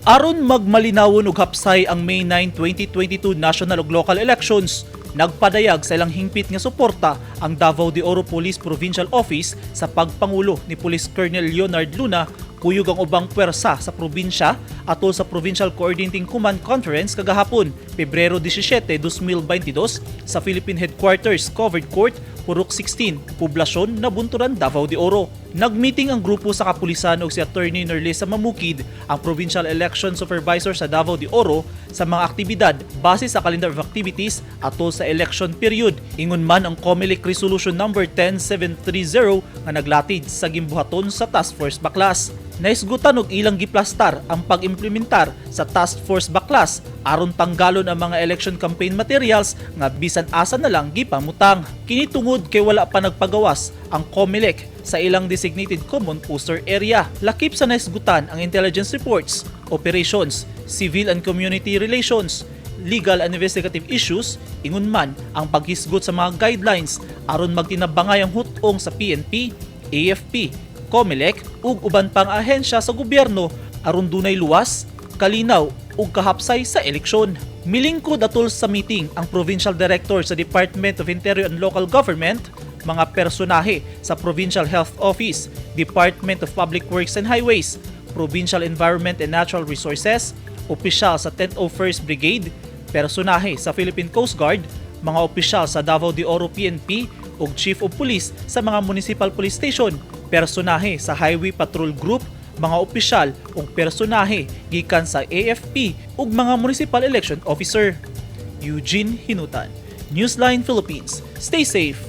Aron magmalinawon og hapsay ang May 9, 2022 national ug local elections, nagpadayag sa ilang hingpit nga suporta ang Davao de Oro Police Provincial Office sa pagpangulo ni Police Colonel Leonard Luna kuyog ang ubang pwersa sa probinsya atol sa Provincial Coordinating Command Conference kagahapon, Pebrero 17, 2022 sa Philippine Headquarters Covered Court, Purok 16, Poblasyon, Nabunturan, Davao de Oro. Nagmeeting ang grupo sa kapulisan ug si Attorney Nerlesa Mamukid, ang Provincial Election Supervisor sa Davao de Oro, sa mga aktibidad base sa calendar of activities atol sa election period. Ingon man ang COMELEC Resolution number 10730 nga naglatid sa gimbuhaton sa Task Force Baklas. Naisgutan og ilang giplastar ang pag-implementar sa Task Force Baklas aron tanggalon ang mga election campaign materials nga bisan asa na lang gipamutang. Kini tungod kay wala pa nagpagawas ang COMELEC sa ilang designated common poster area. Lakip sa naisgutan ang intelligence reports, operations, civil and community relations, legal and investigative issues, ingon man ang paghisgot sa mga guidelines aron magtinabangay ang hutong sa PNP, AFP, COMELEC ug uban pang ahensya sa gobyerno aron dunay luwas, kalinaw ug kahapsay sa eleksyon. Milingkod atol sa meeting ang Provincial Director sa Department of Interior and Local Government, mga personahe sa Provincial Health Office, Department of Public Works and Highways, Provincial Environment and Natural Resources, opisyal sa 1001st Brigade, personahe sa Philippine Coast Guard, mga opisyal sa Davao de Oro PNP ug Chief of Police sa mga Municipal Police Station, personahe sa Highway Patrol Group, mga opisyal ug personahe gikan sa AFP ug mga Municipal Election Officer. Eugene Hinutan, Newsline Philippines. Stay safe.